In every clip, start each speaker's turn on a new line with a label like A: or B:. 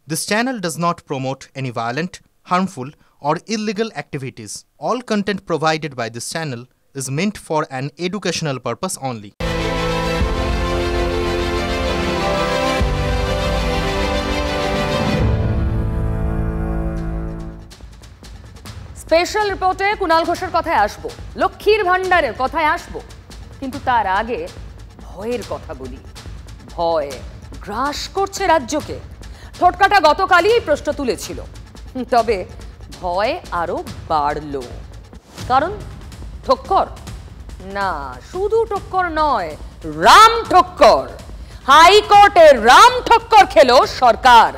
A: This channel does not promote any violent, harmful, or illegal activities. All content provided by this channel is meant for an educational purpose only.
B: Special রিপোর্টে কুণাল ঘোষের কথায় আসবো, লক্ষ্মীর ভান্ডারের কথায় আসবো, কিন্তু তার আগে ভয়ের কথা বলি। ভয় গ্রাস করছে রাজ্যকে। ঠোটকাটা গতকালই প্রশ্ন তুলেছিল, তবে ভয় আরো বাড়ল। কারণ ঠক্কর না, শুধু ঠক্কর নয়, রাম ঠক্কর। হাইকোর্টে রাম ঠক্কর খেলো সরকার।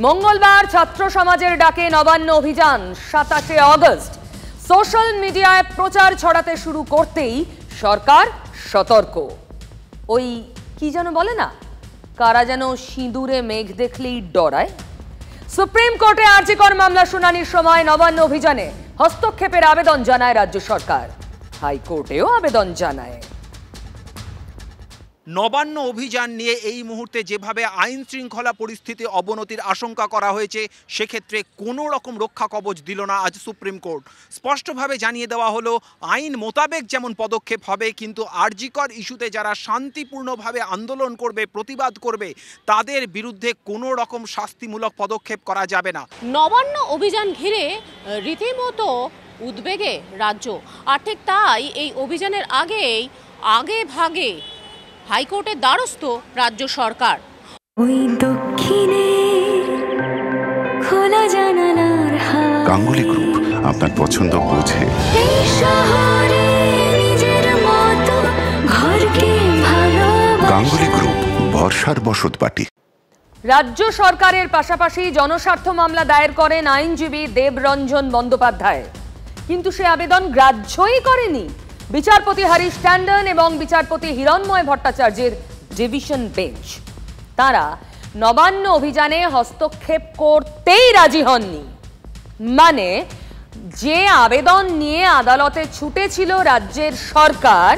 B: মঙ্গলবার ছাত্র সমাজের ডাকে নবান্ন অভিযান 27শে অগস্ট। সোশ্যাল মিডিয়ায় প্রচার ছড়াতে শুরু করতেই সরকার সতর্ক। ওই কি যেন বলে না, কারা যেন সিঁদুরে মেঘ দেখলেই ডরায়। সুপ্রিম কোর্টে আরজি কর মামলা শুনানির সময় নবান্ন অভিযানে হস্তক্ষেপের আবেদন জানায় রাজ্য সরকার। হাইকোর্টেও আবেদন জানায়।
C: নবান্ন অভিযান নিয়ে এই মুহূর্তে যেভাবে আইন শৃঙ্খলা পরিস্থিতি অবনতির আশঙ্কা করা হয়েছে, সেক্ষেত্রে কোনো রকম রক্ষা কবচ দিল না আজ সুপ্রিম কোর্ট। স্পষ্টভাবে জানিয়ে দেওয়া হলো, আইন মোতাবেক যেমন পদক্ষেপ হবে, কিন্তু আরজি কর ইস্যুতে যারা শান্তিপূর্ণভাবে আন্দোলন করবে, প্রতিবাদ করবে, তাদের বিরুদ্ধে কোনো রকম শাস্তিমূলক পদক্ষেপ করা যাবে না।
D: নবান্ন অভিযান ঘিরে রীতিমতো উদ্বেগে রাজ্য, আর ঠিক তাই এই অভিযানের আগে ভাগে হাইকোর্টের দ্বারস্থ রাজ্য সরকার।
E: ওই দক্ষিণে খোলা জানালার হাওয়া,
F: গাঙ্গুলি গ্রুপ আপনার পছন্দ বোঝে।
E: এই শহরে নিজের মতো ঘরকে ভালোবাসে।
F: গাঙ্গুলি গ্রুপ, ভরসার বসতবাটি।
B: রাজ্য সরকারের পাশাপাশি জনস্বার্থ মামলা দায়ের করেন আইনজীবী দেবরঞ্জন বন্দ্যোপাধ্যায়, কিন্তু সে আবেদন গ্রাহ্যই করেনি বিচারপতি হরিশ ট্যান্ডন এবং বিচারপতি হিরণময় ভট্টাচার্যের ডিভিশন বেঞ্চ। তারা নবান্ন অভিযানে হস্তক্ষেপ করতেই রাজি হননি। মানে, যে আবেদন নিয়ে আদালতে ছুটেছিল রাজ্যের সরকার,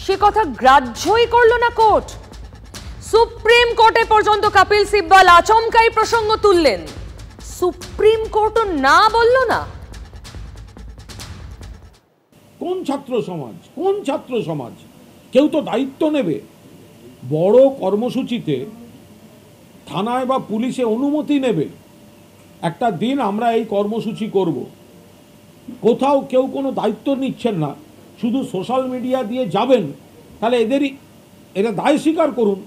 B: সে কথা গ্রাহ্যই করল না কোর্ট। সুপ্রিম কোর্টে পর্যন্ত কপিল সিব্বল আচমকাই প্রসঙ্গ তুললেন, সুপ্রিম কোর্টও না বলল না।
G: কোন ছাত্র সমাজ কেউ তো দায়িত্ব নেবে। বড় কর্মসূচিতে থানায় বা পুলিশে অনুমতি নেবে, একটা দিন আমরা এই কর্মসূচি করব, কোথাও কেউ কোনো দায়িত্ব নিচ্ছেন না, শুধু সোশ্যাল মিডিয়া দিয়ে যাবেন, তাহলে এরা দায় স্বীকার করুন,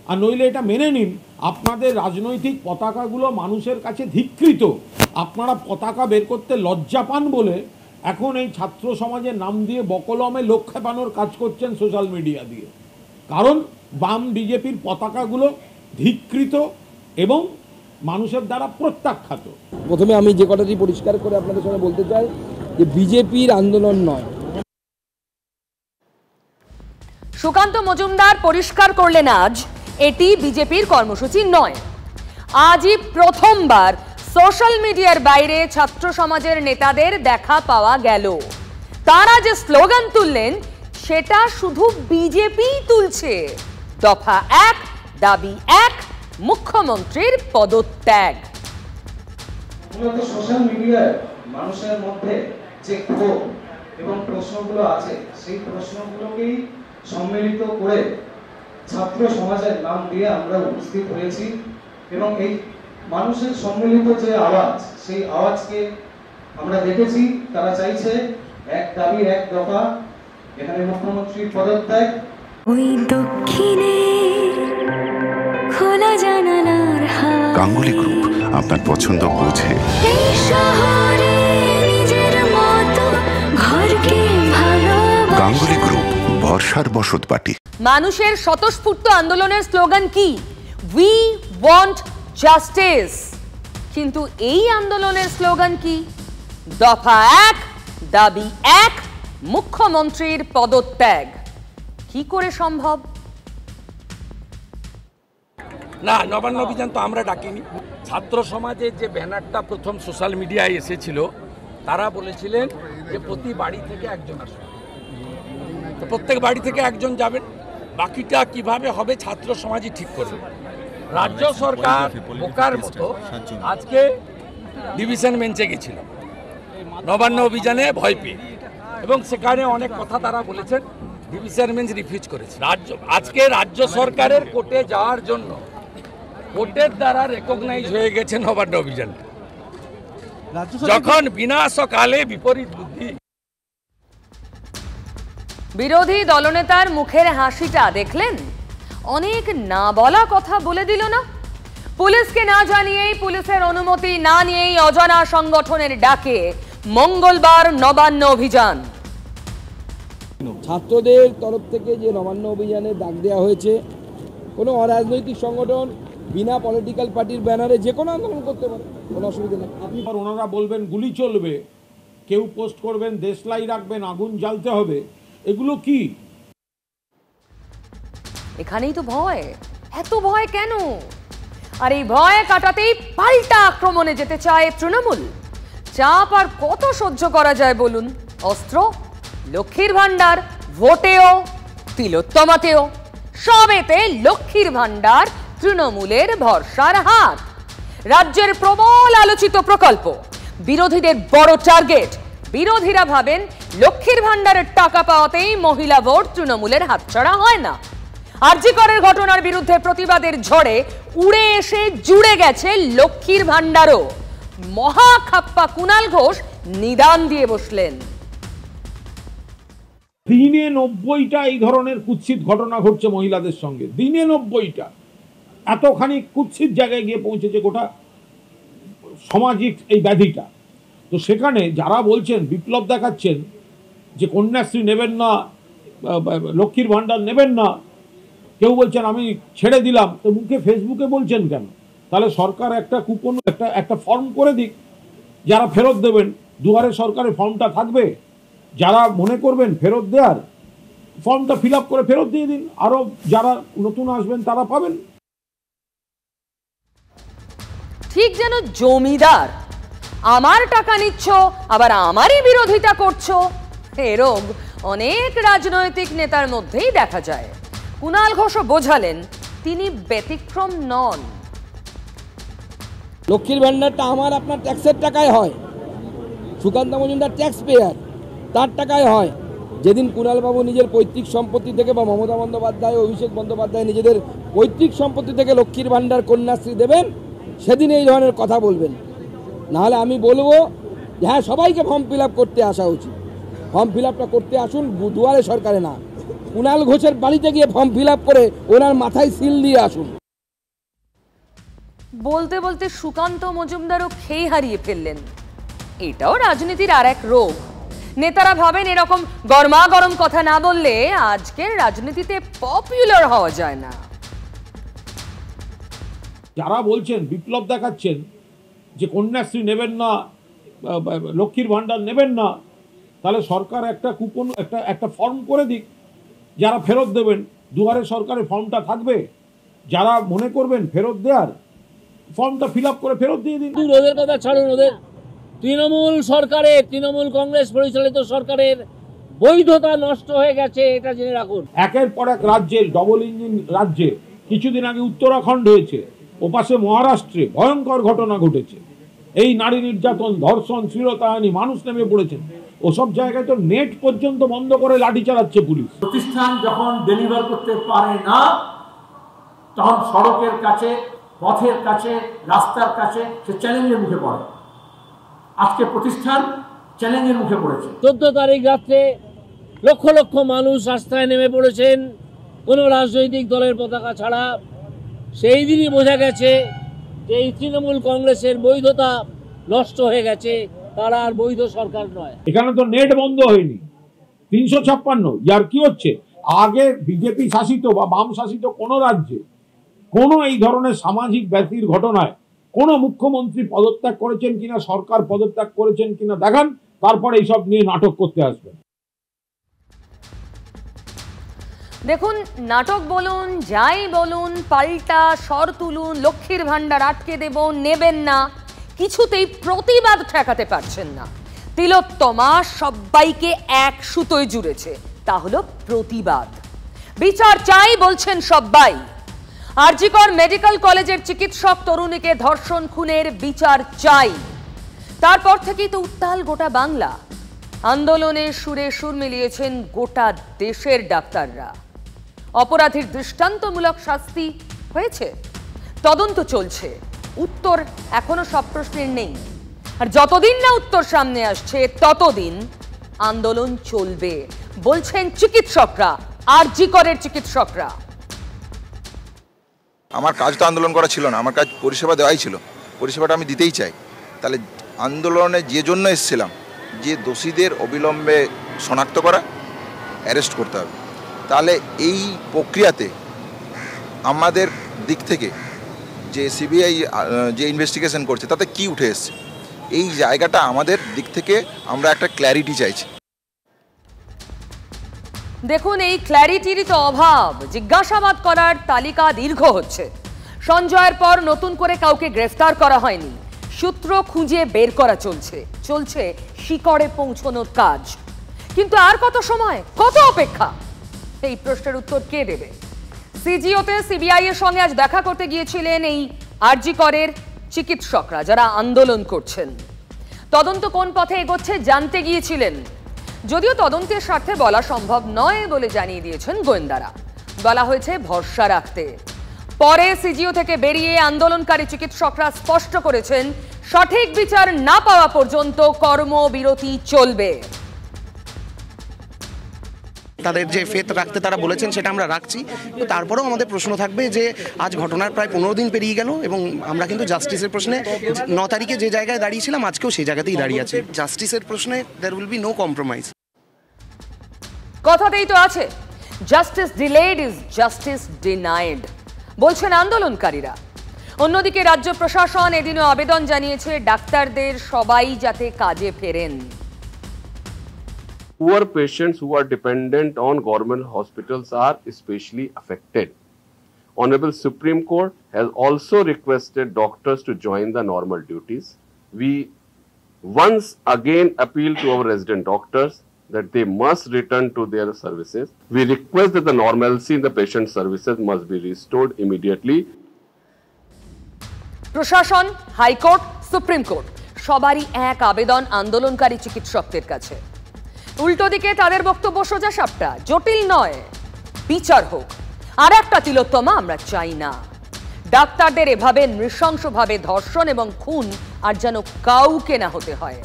G: আর নইলে এটা মেনে নিন আপনাদের রাজনৈতিক পতাকাগুলো মানুষের কাছে ধিক্কৃত। আপনারা পতাকা বের করতে লজ্জা পান বলে এখন এই ছাত্র সমাজের নাম দিয়ে বকলমে লোক খেপানোর কাজ করছেন সোশ্যাল মিডিয়া দিয়ে। কারণ বাম বিজেপির পতাকাগুলো ধিক্কৃত এবং মানুষের দ্বারা প্রত্যাখ্যাত।
H: প্রথমে আমি যে কথাটি পরিষ্কার করে আপনাদের সঙ্গে বলতে চাই যে বিজেপির আন্দোলন নয়।
B: সুকান্ত মজুমদার পরিষ্কার করলেন আজ এটি বিজেপির কর্মসূচি নয়। আজই প্রথমবার সোশ্যাল মিডিয়ার বাইরে ছাত্র সমাজের নেতাদের দেখা পাওয়া গেল। তারা যে স্লোগান তুললেন, সেটা শুধু বিজেপি তুলছে। দফা 1, দাবি 1, মুখ্যমন্ত্রীর পদত্যাগ।
I: সোশ্যাল মিডিয়ায় মানুষের মধ্যে যে ক্ষোভ এবং প্রশ্নগুলো আছে, সেই প্রশ্নগুলোকেই সম্মিলিত করে ছাত্র সমাজের নাম দিয়ে আমরা উপস্থিত হয়েছি এবং এই মানুষের সম্মিলিত যে আওয়াজ, সেই আওয়াজকে আমরা দেখেছি। তারা চাইছে 1 দাবি 1 দফা, এখানে মুখ্যমন্ত্রীর পদত্যাগ।
E: ওই দক্ষিণে খোলা জানালার হাওয়া,
F: গাঙ্গুলি গ্রুপ আপনার পছন্দ বোঝে।
E: এই শহরে নিজের মতো ঘরকে ভালোবাসে।
F: গাঙ্গুলি গ্রুপ, ভরসার বসতবাটি।
B: মানুষের স্বতঃস্ফূর্ত আন্দোলনের স্লোগান কি? We want justice. কিন্তু এই আন্দোলনের স্লোগান কি? দফা 1, দাবি 1, মুখ্যমন্ত্রীর পদত্যাগ। কি করে সম্ভব?
H: না, নবান্ন অভিযান তো আমরা ডাকিনি। ছাত্র সমাজের যে ব্যানারটা প্রথম সোশ্যাল মিডিয়ায় এসেছিল, তারা বলেছিলেন যে প্রতি বাড়ি থেকে একজন আসবে, তো প্রত্যেক বাড়ি থেকে একজন যাবেন, বাকিটা কিভাবে হবে ছাত্র সমাজই ঠিক করবে। রাজ্য সরকার বোকার মতো আজকে ডিভিশন বেঞ্চে গেছিল নবান্ন অভিযানে ভয় পেয়ে, এবং সেখানে অনেক কথা তারা বলেছেন, ডিভিশন বেঞ্চ রিফিউজ করেছে। আজকে রাজ্য সরকারের কোর্টে যাওয়ার জন্য কোর্টের দ্বারা রেকগনাইজ হয়ে গেছে নবান্ন অভিযানটা, যখন বিনাশকালে বিপরীত বুদ্ধি।
B: বিরোধী দলনেতার মুখের হাসিটা দেখলেন? অনেক না বলা কথা বলে দিল না? পুলিশকে না জানিয়েই, পুলিশের অনুমতি না নিয়েই অজানা সংগঠনের ডাকে মঙ্গলবার নবান্ন অভিযান।
J: ছাত্রদের তরফ থেকে যে নবান্ন অভিযানে ডাক দেওয়া হয়েছে, কোনো অরাজনৈতিক সংগঠন বিনা পলিটিক্যাল পার্টির ব্যানারে যে কোনো আন্দোলন করতে পারে, কোনো অসুবিধা নেই।
G: আপনি ওনারা বলবেন গুলি চলবে, কেউ পোস্ট করবেন দেশলাই রাখবেন, আগুন জ্বালতে হবে, এগুলো কি?
B: এখানেই তো ভয়। এত ভয় কেন? আর এই ভয় কাটাতেই পাল্টা আক্রমণে যেতে চায় তৃণমূল। চাপ আর কত সহ্য করা যায় বলুন? অস্ত্র, লক্ষ্মীর ভান্ডার, ভোটেও, তিলোত্তমাতেও, সবেতে লক্ষ্মীর ভান্ডার তৃণমূলের ভরসার হাত। রাজ্যের প্রবল আলোচিত প্রকল্প, বিরোধীদের বড় টার্গেট। বিরোধীরা ভাবেন লক্ষ্মীর ভান্ডারের টাকা পাওয়াতেই মহিলা ভোট তৃণমূলের হাতছাড়া হয় না। আরজি করের ঘটনার বিরুদ্ধে প্রতিবাদের ঝড়ে উড়ে এসে জুড়ে গেছে লক্ষ্মীর ভান্ডারও। মহাখাপ্পা কুণাল ঘোষ নিদান দিয়ে বসলেন।
G: দিনে 90টা এই ধরনের কুৎসিত ঘটনা ঘটছে মহিলাদের সঙ্গে, দিনে 90টা। এতখানি কুৎসিত জায়গায় গিয়ে পৌঁছেছে গোটা সামাজিক এই ব্যাধিটা। তো সেখানে যারা বলছেন, বিপ্লব দেখাচ্ছেন যে কন্যাশ্রী নেবেন না, লক্ষ্মীর ভান্ডার নেবেন না, কেউ বলছেন আমি ছেড়ে দিলাম, তো মুখে ফেসবুকে বলছেন কেন? তাহলে সরকার একটা কুপন, একটা ফর্ম করে দিক, যারা ফেরত দেবেন দুয়ারে সরকারের ফর্মটা থাকবে, যারা মনে করবেন ফেরত দেওয়ার ফর্মটা ফিল আপ করে ফেরত দিয়ে দিন, আরো যারা নতুন আসবেন তারা পাবেন।
B: ঠিক যেন জমিদার, আমার টাকা নিচ্ছ আবার আমারই বিরোধিতা করছো। এরকম অনেক রাজনৈতিক নেতার মধ্যেই দেখা যায়। কুণাল ঘোষও বোঝালেন তিনি ব্যতিক্রম নন।
J: লক্ষ্মীর ভান্ডারটা আমার আপনার ট্যাক্সের টাকায় হয়, সুকান্ত মজুমদার ট্যাক্স পেয়ার, তার টাকায় হয়। যেদিন কুণালবাবু নিজের পৈতৃক সম্পত্তি থেকে বা মমতা বন্দ্যোপাধ্যায়, অভিষেক বন্দ্যোপাধ্যায় নিজেদের পৈতৃক সম্পত্তি থেকে লক্ষ্মীর ভান্ডার, কন্যাশ্রী দেবেন, সেদিন এই ধরনের কথা বলবেন। নাহলে আমি বলবো যে হ্যাঁ, সবাইকে ফর্ম ফিল আপ করতে আসা উচিত। ফর্ম ফিল আপটা করতে আসুন, দুয়ারে সরকারে না, কুণাল ঘোষের বাড়িতে গিয়ে ফর্ম ফিল আপ করে ওনার মাথায় সিল দিয়ে আসুন।
B: বলতে বলতে সুকান্ত মজুমদারও খেই হারিয়ে ফেললেন। এটাও রাজনীতির আর এক রোগ। নেতারা ভাবেন এরকম গরমা গরম কথা না বললে আজকের রাজনীতিতে পপুলার হওয়া যায় না।
G: যারা বলছেন, বিপ্লব দেখাচ্ছেন যে কন্যাশ্রী নেবেন না, লক্ষ্মীর ভান্ডার নেবেন না, তাহলে সরকার একটা কুপন, একটা ফর্ম করে দিক, যারা ফেরত দেবেন দুয়ারে সরকারের ফর্মটা থাকবে, যারা মনে করবেন ফেরত দেওয়ার ফর্মটা ফিল আপ করে ফেরত দিয়ে দিন।
J: ওদের কথা ছাড়ুন, ওদের তৃণমূল সরকারের, তৃণমূল কংগ্রেস পরিচালিত সরকারের বৈধতা নষ্ট হয়ে গেছে, এটা জেনে রাখুন।
G: একের পর এক রাজ্যের, ডবল ইঞ্জিন রাজ্যে, কিছুদিন আগে উত্তরাখণ্ড হয়েছে, ওপাশে মহারাষ্ট্রে ভয়ঙ্কর ঘটনা ঘটেছে। এই নারী নির্যাতন, ধর্ষণ, শ্লীলতাহানি, মানুষ নেমে পড়েছেন। ওসব জায়গায় তো নেট পর্যন্ত বন্ধ করে লাঠি চালাচ্ছে পুলিশ।
K: প্রতিষ্ঠান যখন ডেলিভার করতে পারে না, তখন সড়কের কাছে, পথের কাছে, রাস্তার কাছে সে চ্যালেঞ্জের মুখে পড়ে। আজকে প্রতিষ্ঠান চ্যালেঞ্জের মুখে পড়েছে।
J: 14 তারিখ রাত্রে লক্ষ লক্ষ মানুষ রাস্তায় নেমে পড়েছেন কোনো রাজনৈতিক দলের পতাকা ছাড়া। সেই দিনই বোঝা গেছে যে এই তৃণমূল কংগ্রেসের বৈধতা নষ্ট হয়ে গেছে, তারা আর বৈধ সরকার নয়।
G: এখানে তো নেট বন্ধ হয়নি। 356 ইয়ার কি হচ্ছে? আগে বিজেপি শাসিত বা বাম শাসিত কোন রাজ্যে কোন এই ধরনের সামাজিক ব্যাধির ঘটনায় কোন মুখ্যমন্ত্রী পদত্যাগ করেছেন কিনা, সরকার পদত্যাগ করেছেন কিনা দেখান, তারপর এইসব নিয়ে নাটক করতে আসবেন।
B: দেখুন, নাটক বলুন, যাই বলুন, পাল্টা স্বর তুলুন, লক্ষ্মীর ভান্ডার আটকে দেব, নেবেন না, কিছুতেই প্রতিবাদ ঠেকাতে পারছেন না। তিলোত্তমা সবাইকে এক সুতোয় জুড়েছে, তা হলো প্রতিবাদ। বিচার চাই বলছেন সবাই। আরজিকর মেডিকেল কলেজের চিকিৎসক তরুণীকে ধর্ষণ খুনের বিচার চাই। তারপর থেকেই তো উত্তাল গোটা বাংলা। আন্দোলনের সুরে সুর মিলিয়েছেন গোটা দেশের ডাক্তাররা। অপরাধীর দৃষ্টান্তমূলক শাস্তি হয়েছে, তদন্ত চলছে, উত্তর এখনো সব প্রশ্নের নেই। আর যতদিন না উত্তর সামনে আসছে ততদিন আন্দোলন চলবে বলছেন চিকিৎসকরা, আরজিকরের চিকিৎসকরা।
L: আমার কাজ তো আন্দোলন করা ছিল না, আমার কাজ পরিষেবা দেওয়াই ছিল, পরিষেবাটা আমি দিতেই চাই। তাহলে আন্দোলনে যে জন্য এসেছিলাম, যে দোষীদের অবিলম্বে শনাক্ত করা, অ্যারেস্ট করতে হবে। তাহলে এই প্রক্রিয়াতে আমাদের দিক থেকে যে সিবিআই যে ইনভেস্টিগেশন করছে তাতে কি উঠে এসছে, এই জায়গাটা আমাদের দিক থেকে আমরা একটা ক্ল্যারিটি চাইছি।
B: দেখুন, এই ক্ল্যারিটির তো অভাব। জিজ্ঞাসাবাদ করার তালিকা দীর্ঘ হচ্ছে। সঞ্জয়ের পর নতুন করে কাউকে গ্রেফতার করা হয়নি। সূত্র খুঁজে বের করা চলছে শিকড়ে পৌঁছানোর কাজ। কিন্তু আর কত সময়, কত অপেক্ষা? এই প্রশ্নের উত্তর কে দেবে? সিজিওতে সিবিআই এর সঙ্গে আজ দেখা করতে গিয়েছিলেন এই আরজিকরের চিকিৎসকরা যারা আন্দোলন করছেন। তদন্ত কোন পথে এগোচ্ছে জানতে গিয়েছিলেন, যদিও তদন্তের স্বার্থে বলা সম্ভব নয় বলে জানিয়ে দিয়েছেন গোয়েন্দারা। বলা হয়েছে ভরসা রাখতে। পরে সিজিও থেকে বেরিয়ে আন্দোলনকারী চিকিৎসকরা স্পষ্ট করেছেন সঠিক বিচার না পাওয়া পর্যন্ত কর্মবিরতি চলবে।
M: তাদের যে ফেথ রাখতে তারা বলেছেন সেটা আমরা রাখছি। তো তারপরেও আমাদের প্রশ্ন থাকবে যে আজ ঘটনার প্রায় 15 দিন পেরিয়ে গেল এবং আমরা কিন্তু জাস্টিসের প্রশ্নে 9 তারিখে যে জায়গায় দাঁড়িয়েছিলাম আজকেও সেই জায়গাতেই দাঁড়িয়ে আছি। জাস্টিসের প্রশ্নে there will be no compromise.
B: কথাতেই তো আছে, justice delayed is justice denied বলছেন আন্দোলনকারীরা। অন্যদিকে রাজ্য প্রশাসন এদিনও আবেদন জানিয়েছে ডাক্তারদের সবাই যাতে কাজে ফেরেন।
N: Poor patients who are dependent on government hospitals are especially affected. Honorable Supreme Court has also requested doctors to join the normal duties. We once again appeal to our resident doctors that they must return to their services. We request that the normalcy in the patient services must be restored immediately.
B: প্রশাসন, high court, supreme court সবারই এক আবেদন আন্দোলনকারী চিকিৎসকদের কাছে। উল্টো দিকে তাদের বক্তব্য সোজা সাপটা, জটিল নয়, বিচার হোক। আর একটা তিলোত্তমা আমরা চাই না। ডাক্তারদের এভাবে নৃশংসভাবে ধর্ষণ এবং খুন আর যেন কাউকে না হতে হয়।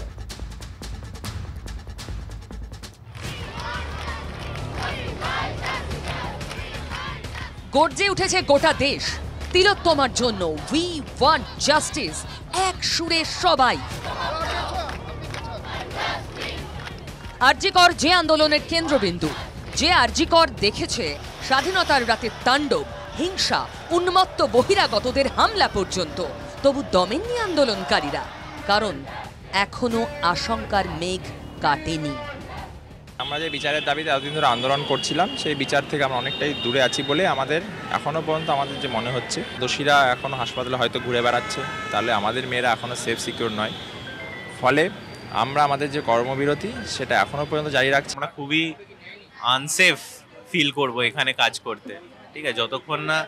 B: গর্জে উঠেছে গোটা দেশ তিলোত্তমার জন্য। উই ওয়ান্ট জাস্টিস, এক সুরে সবাই। আরজিকর যে আন্দোলনের কেন্দ্রবিন্দু, যে আরজিকর দেখেছে স্বাধীনতার রাতে তাণ্ডব, হিংসা, উন্মত্ত বহিরাগতদের হামলা পর্যন্ত, তবু দমেননি আন্দোলনকারীরা, কারণ এখনো আশঙ্কার মেঘ কাটেনি।
O: আমরা যে বিচারের দাবিতে এতদিন ধরে আন্দোলন করছিলাম, সেই বিচার থেকে আমরা অনেকটাই দূরে আছি বলে আমাদের এখনো পর্যন্ত আমাদের যে মনে হচ্ছে দোষীরা এখনো হাসপাতালে হয়তো ঘুরে বেড়াচ্ছে, তাহলে আমাদের মেয়েরা এখনো সেফ সিকিউর নয়। ফলে আমরা আমাদের যে কর্মবিরতি সেটা এখনো পর্যন্ত জারি রাখছি।
P: আমরা খুবই আনসেফ ফিল করব এখানে কাজ করতে, ঠিক আছে, যতক্ষণ না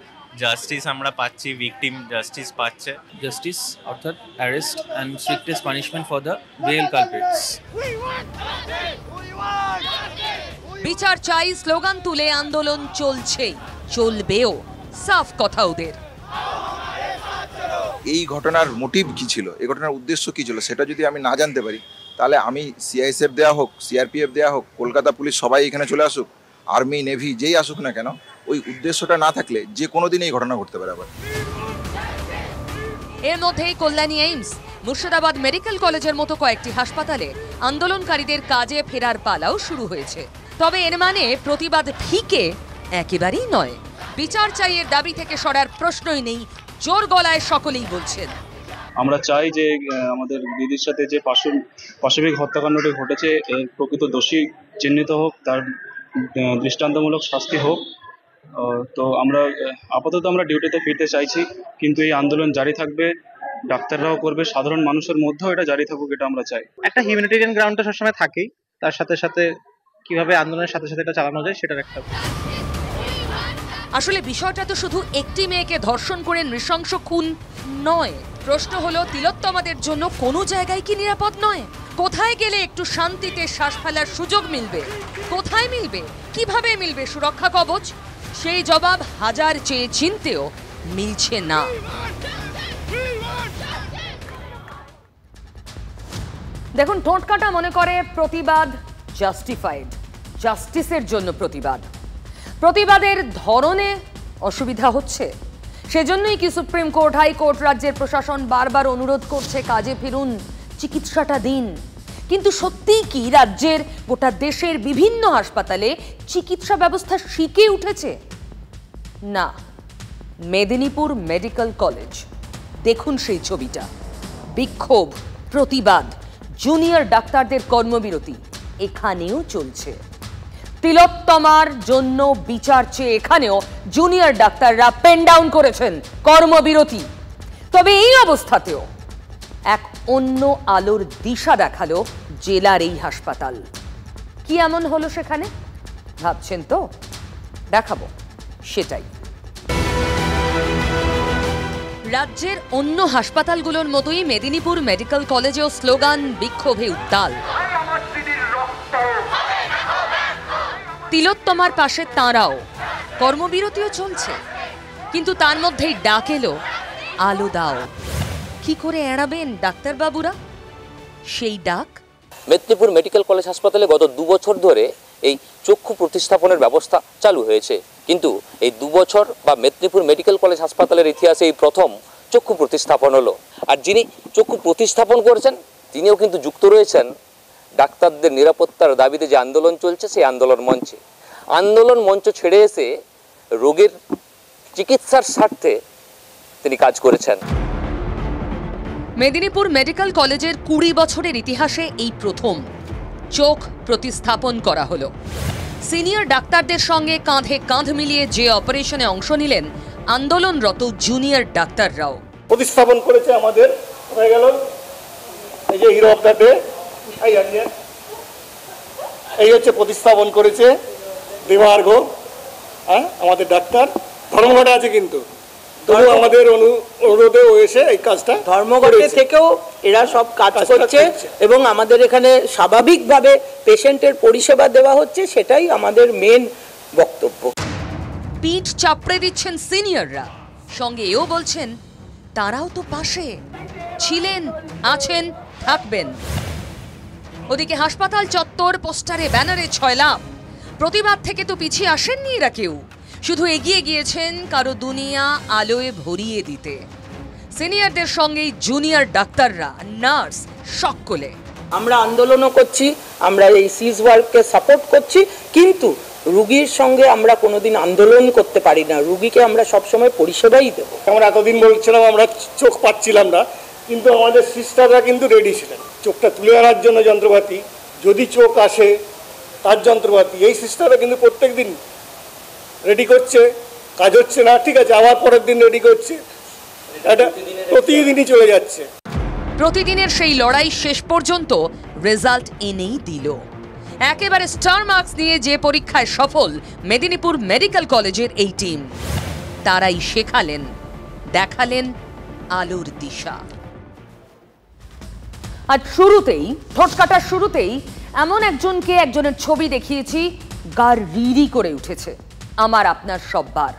P: জাস্টিস আমরা পাচ্ছি, ভিকটিম জাস্টিস পাচ্ছে।
Q: জাস্টিস অর্থাৎ arrest and strictest punishment for the real culprits.
B: বিচার চাই স্লোগান তুলে আন্দোলন চলছে, চলবেও, সাফ কথা ওদের।
L: এই ঘটনার মোটিভ কি ছিল, এই ঘটনার উদ্দেশ্য কি ছিল, সেটা যদি আমি না জানতে পারি, তাহলে আমি সিআইএসএফ দেওয়া হোক, সিআরপিএফ দেওয়া হোক, কলকাতা পুলিশ সবাই এখানে চলে আসুক, আর্মি, নেভি যেই আসুক না কেন, ওই উদ্দেশ্যটা না থাকলে যে কোনো দিন এই ঘটনা ঘটতে পারে। আবার
B: এর মধ্যেই কল্যাণী এইমস, মুর্শিদাবাদ মেডিকেল কলেজের মতো কয়েকটি হাসপাতালে আন্দোলনকারীদের কাজে ফেরার পালাও শুরু হয়েছে। তবে এর মানে প্রতিবাদ ফিকে একেবারেই নয়। বিচার চাই এর দাবি থেকে সরার প্রশ্নই নেই, জোর গলায় সকলেই বলছেন।
R: আমরা চাই যে আমাদের দিদির সাথে যে পাশবিক হত্যাকাণ্ডটি ঘটেছে এর প্রকৃত দোষী চিহ্নিত হোক, তার দৃষ্টান্তমূলক শাস্তি হোক। তো আমরা আপাতত আমরা ডিউটিতে ফিরতে চাইছি, কিন্তু এই আন্দোলন জারি থাকবে, ডাক্তাররাও করবে, সাধারণ মানুষের মধ্যেও এটা জারি থাকুক, এটা আমরা চাই।
S: একটা হিউম্যানিটেরিয়ান গ্রাউন্ডটা সবসময় থাকেই, তার সাথে সাথে কিভাবে আন্দোলনের সাথে সাথে এটা চালানো যায় সেটার একটা।
B: আসলে বিষয়টা তো শুধু একটি মেয়েকে ধর্ষণ করে নৃশংস খুন নয়। প্রশ্ন হলো, তিলোত্তমাদের জন্য কোনো জায়গায় কি নিরাপদ নয়? কোথায় গেলে একটু শান্তিতে শ্বাস ফেলার সুযোগ মিলবে? কোথায় মিলবে? কিভাবে মিলবে সুরক্ষা কবচ? সেই জবাব হাজার চেয়ে চিনতেও মিলছে না। দেখুন, ঠোঁটকাটা মনে করে প্রতিবাদ জাস্টিফাইড, জাস্টিসের জন্য প্রতিবাদ। প্রতিবাদের ধরনে অসুবিধা হচ্ছে, সেজন্যই কি সুপ্রিম কোর্ট, হাইকোর্ট, রাজ্যের প্রশাসন বারবার অনুরোধ করছে কাজে ফিরুন, চিকিৎসাটা দিন। কিন্তু সত্যিই কি রাজ্যের গোটা দেশের বিভিন্ন হাসপাতালে চিকিৎসা ব্যবস্থা শিখে উঠেছে? না। মেদিনীপুর মেডিকেল কলেজ, দেখুন সেই ছবিটা। বিক্ষোভ, প্রতিবাদ, জুনিয়র ডাক্তারদের কর্মবিরতি এখানেও চলছে। তিলোত্তমার জন্য বিচার চেয়ে এখানেও জুনিয়র ডাক্তাররা পেন ডাউন করেছেন, কর্মবিরতি। তবে এই অবস্থাতেও এক অন্য আলোর দিশা দেখালো জেলার এই হাসপাতাল। কি এমন হলো সেখানে ভাবছেন তো? দেখাবো সেটাই। রাজ্যের অন্য হাসপাতালগুলোর মতোই মেদিনীপুর মেডিকেল কলেজেও স্লোগান, বিক্ষোভে উত্তাল। তিলোত্তমার পাশে তাঁরাও, কর্মবিরতিও চলছে। কিন্তু তার মধ্যেই ডাক এলো, আলো দাও। কি করে এড়াবেন ডাক্তারবাবুরা সেই ডাক?
T: মেদিনীপুর মেডিকেল কলেজ হাসপাতালে গত 2 বছর ধরে এই চক্ষু প্রতিস্থাপনের ব্যবস্থা চালু হয়েছে, কিন্তু এই 2 বছর বা মেদিনীপুর মেডিকেল কলেজ হাসপাতালের ইতিহাসে এই প্রথম চক্ষু প্রতিস্থাপন হলো। আর যিনি চক্ষু প্রতিস্থাপন করেছেন তিনিও কিন্তু যুক্ত রয়েছেন ডাক্তারদের নিরাপত্তার দাবিতে যে আন্দোলন চলছে সেই আন্দোলন মঞ্চে। আন্দোলন মঞ্চ ছেড়ে এসে রোগীর চিকিৎসার স্বার্থে তিনি কাজ করেছেন।
B: মেদিনীপুর মেডিকেল কলেজের 20 বছরের ইতিহাসে এই প্রথম চোখ প্রতিস্থাপন করা হলো। সিনিয়র ডাক্তারদের সঙ্গে কাঁধে কাঁধ মিলিয়ে যে অপারেশনে অংশ নিলেন আন্দোলনরত জুনিয়র ডাক্তাররাও।
U: প্রতিস্থাপন করেছে আমাদের, হয়ে গেল এই যে হিরো অফ দ্য ডে, এই হচ্ছে প্রতিস্থাপন করেছে দেবার্ঘ, হ্যাঁ আমাদের ডাক্তার। ধর্মঘটে আছে কিন্তু তবু আমাদের অনুরোধে এসে এই কাজটা,
V: ধর্মঘটে থেকেও এরা সব কাজ করছে এবং আমাদের এখানে স্বাভাবিকভাবে পেশেন্টের পরিষেবা দেওয়া হচ্ছে, সেটাই আমাদের মেন বক্তব্য।
B: পিঠ চাপড়ে দিচ্ছেন সিনিয়ররা, সঙ্গে এও বলছেন তারাও তো পাশে ছিলেন, আছেন, থাকবেন। ওদিকে হাসপাতাল চত্বর পোস্টারে ব্যানারে ছয়লাভ। প্রতিবাদ থেকে তো পিছিয়ে আসেননি এরা কেউ, শুধু এগিয়ে গিয়েছেন কারো দুনিয়া আলোয় ভরিয়ে দিতে। সিনিয়রদের সঙ্গে জুনিয়র ডাক্তাররা, নার্স সকলে।
V: আমরা আন্দোলনও করছি, আমরা এই সিজ ওয়ার্ককে সাপোর্ট করছি, কিন্তু রুগীর সঙ্গে আমরা কোনোদিন আন্দোলন করতে পারি না। রুগীকে আমরা সবসময় পরিষেবাই দেবো।
U: আমরা এতদিন বলছিলাম আমরা চোখ পাচ্ছিলাম না, কিন্তু আমাদের সিস্টাররা কিন্তু রেডি ছিলেন চোখটা তুলে আনার জন্য যন্ত্রপাতি, যদি চোখ আসে তার যন্ত্রপাতি। এই সিস্টাররা কিন্তু প্রত্যেক দিন রেডি করছে, কাজ হচ্ছে না, ঠিক আছে, আবার পরের দিন রেডি করছে, এটা প্রতিদিনই চলে যাচ্ছে।
B: প্রতিদিনের সেই লড়াই শেষ পর্যন্ত রেজাল্ট এনেই দিল। একেবারে স্টার মার্কস নিয়ে যে পরীক্ষায় সফল মেদিনীপুর মেডিকেল কলেজের এই টিম, তারাই শেখালেন, দেখালেন আলোর দিশা। আর শুরুতেই, ঠোঁটকাটার শুরুতেই এমন একজনের ছবি দেখিয়েছি, গার রিরি করে উঠেছে আমার আপনার সববার।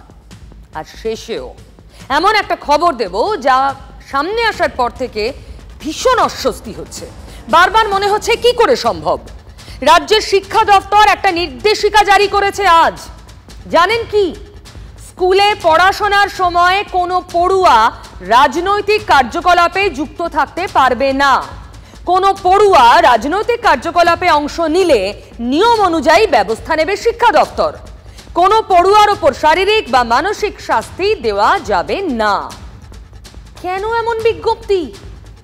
B: আর শেষেও এমন একটা খবর দেব যা সামনে আসার পর থেকে ভীষণ অস্বস্তি হচ্ছে। বারবার মনে হচ্ছে কি করে সম্ভব। রাজ্যের শিক্ষা দপ্তর একটা নির্দেশিকা জারি করেছে আজ। জানেন কি? স্কুলে পড়াশোনার সময় কোনো পড়ুয়া রাজনৈতিক কার্যকলাপে যুক্ত থাকতে পারবে না। কোনো পড়ুয়া রাজনৈতিক কার্যকলাপে অংশ নিলে নিয়ম অনুযায়ী ব্যবস্থা নেবে শিক্ষা দপ্তর। কোনো পড়ুয়ার ওপর শারীরিক বা মানসিক শাস্তি দেওয়া যাবে না। কেন এমন বিজ্ঞপ্তি?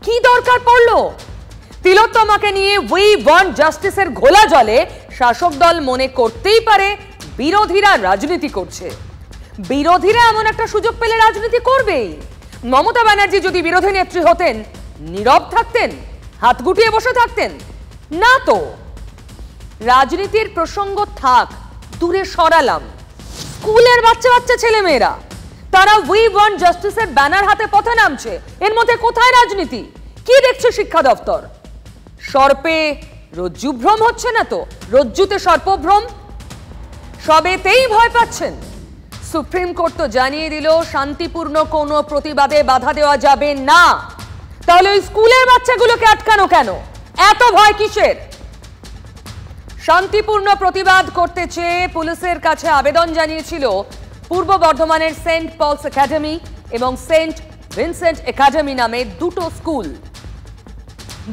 B: কি দরকার পড়লো? তিলোত্তমাকে নিয়ে উই ওয়ান্ট জাস্টিসের ঘোলা জলে শাসক দল মনে করতেই পারে বিরোধীরা রাজনীতি করছে। বিরোধীরা এমন একটা সুযোগ পেলে রাজনীতি করবেই। মমতা ব্যানার্জি যদি বিরোধী নেত্রী হতেন, নীরব থাকতেন, হাত গুটিয়ে বসে থাকতেন? না তো। রাজনীতির প্রসঙ্গ থাক, দূরে সরালাম। স্কুলের বাচ্চা বাচ্চা ছেলে মেয়েরা, তারা উই ওয়ান্ট জাস্টিসের ব্যানার হাতে পথে নামছে। এর মধ্যে কোথায় রাজনীতি? কি দেখছে শিক্ষা দপ্তর? সর্পে রজ্জুভ্রম হচ্ছে না তো? রজ্জুতে সর্পভ্রম? সবেতেই ভয় পাচ্ছেন। সুপ্রিম কোর্ট তো জানিয়ে দিল শান্তিপূর্ণ কোনো প্রতিবাদে বাধা দেওয়া যাবে না। তাহলে ওই স্কুলের বাচ্চাগুলোকে আটকানো কেন? এত ভয় কিসের? শান্তিপূর্ণ প্রতিবাদ করতে চেয়ে পুলিশের কাছে আবেদন জানিয়েছিল পূর্ব বর্ধমানের সেন্ট পলস একাডেমি এবং সেন্ট ভিনসেন্ট একাডেমি নামে দুটো স্কুল।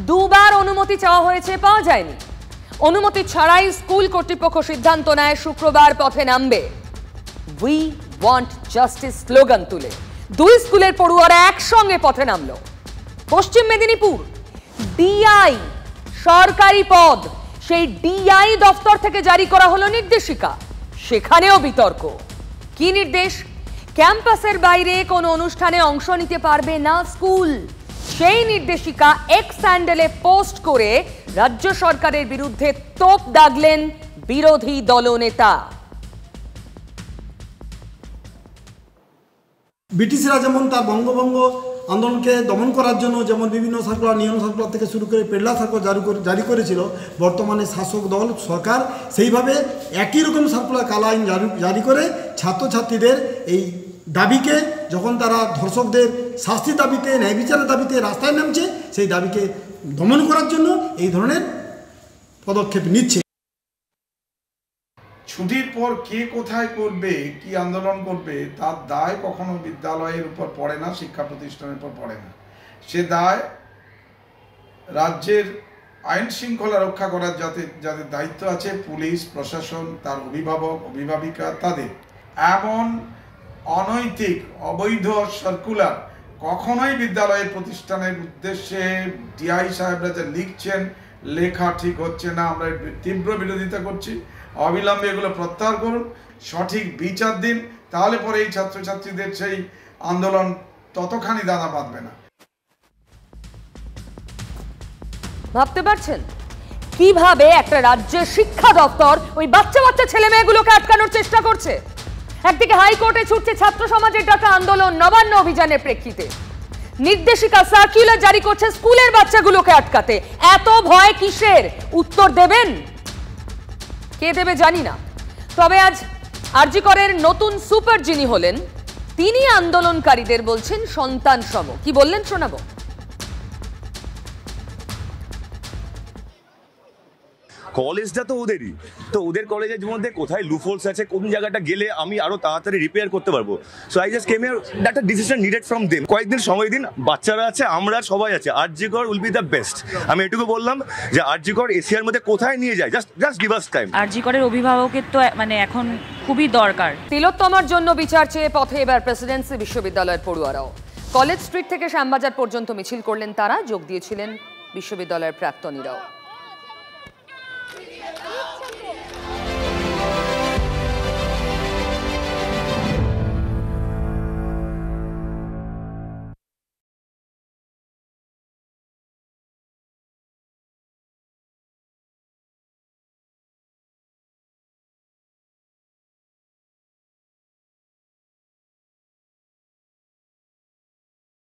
B: দুবার অনুমতি চাওয়া হয়েছে, পাওয়া যায়নি। অনুমতি ছাড়াই স্কুল কর্তৃপক্ষ সিদ্ধান্ত নেয় শুক্রবার পথে নামবে। উই ওয়ান্ট জাস্টিস স্লোগান তুলে দুই স্কুলের পড়ুয়ারা একসঙ্গে পথে নামলো। পশ্চিম মেদিনীপুর ডিআই সরকারি পদ, সেই ডিআই দপ্তর থেকে জারি করা হলো নির্দেশিকা। সেখানেও বিতর্ক। কি নির্দেশ? ক্যাম্পাসের বাইরে কোনো অনুষ্ঠানে অংশ নিতে পারবে না স্কুল। সেই নির্দেশিকা এক্স হ্যান্ডেলে পোস্ট করে রাজ্য সরকারের বিরুদ্ধে তোপ দাগলেন বিরোধী দলনেতা।
A: ব্রিটিশরা যেমন তার বঙ্গভঙ্গ আন্দোলনকে দমন করার জন্য যেমন বিভিন্ন সার্কুলার, নিয়ম সার্কুলার থেকে শুরু করে পেডলা সার্কুলার জারি করেছিল বর্তমানে শাসক দল সরকার, সেইভাবে একই রকম সার্কুলার কালা আইন জারি করে ছাত্রছাত্রীদের এই দাবিকে, যখন তারা ধর্ষকদের শাস্তি দাবিতে, ন্যায় বিচারের দাবিতে রাস্তায় নামছে, সেই দাবিকে দমন করার জন্য এই ধরনের পদক্ষেপ নিচ্ছে।
C: ছুটির পর কে কোথায় করবে, কি আন্দোলন করবে, তার দায় কখনো বিদ্যালয়ের উপর পড়ে না, শিক্ষা প্রতিষ্ঠানের উপর পড়ে না। সে দায় রাজ্যের আইন শৃঙ্খলা রক্ষা করার যাদের দায়িত্ব আছে, পুলিশ প্রশাসন, তার অভিভাবক অভিভাবিকা, তাদের। এমন অনৈতিক অবৈধ সার্কুলার কখনোই বিদ্যালয়ের প্রতিষ্ঠানের উদ্দেশ্যে ডিআই সাহেবরা যা লিখছেন, লেখা ঠিক হচ্ছে না। আমরা তীব্র বিরোধিতা করছি। অবিলম্বে এগুলো প্রত্যাহার করুন, সঠিক বিচার দিন, তাহলে পরে এই ছাত্রছাত্রীদের সেই আন্দোলন ততখানি দানা বাঁধবে না।
B: ভাবতে পারছেন কিভাবে একটা রাজ্যের শিক্ষা দপ্তর ওই বাচ্চা বাচ্চা ছেলে মেয়েগুলোকে আটকানোর চেষ্টা করছে? একদিকে হাইকোর্টে ছুটছে ছাত্র সমাজের ডাকা আন্দোলন নবান্ন অভিযানের প্রেক্ষিতে, নির্দেশিকা সার্কুলার জারি করছে স্কুলের বাচ্চাগুলোকে আটকাতে। এত ভয় কিসের? উত্তর দেবেন? কে দেবে জানি না। তবে আজ আরজি করের নতুন সুপার যিনি হলেন, তিনি আন্দোলনকারীদের বলছেন সন্তান সম। কি বললেন শোনাবো।
W: কলেজটা তো ওদেরই, তো ওদের কলেজের মধ্যে কোথায় লুফোলস আছে, কোন জায়গাটা গেলে আমি আরো তাড়াতাড়ি রিপেয়ার করতে পারবো। So I just came here, that a decision needed from them. কয়েকদিন সময় দিন, বাচ্চারা আছে, আমরা সবাই আছে, আরজি কর উইল বি দ্য বেস্ট। আমি এটুকু বললাম যে আরজি কর এশিয়ার মধ্যে কোথায় নিয়ে যায়, জাস্ট গিভ আস টাইম।
X: আরজি করের অভিভাবকের তো মানে এখন খুবই দরকার।
B: তিলোত্তমার জন্য বিচার চেয়ে পথে এবার প্রেসিডেন্সি বিশ্ববিদ্যালয়ের পড়ুয়ারাও। কলেজ স্ট্রিট থেকে শ্যামবাজার পর্যন্ত মিছিল করলেন তারা, যোগ দিয়েছিলেন বিশ্ববিদ্যালয়ের প্রাক্তনীরাও।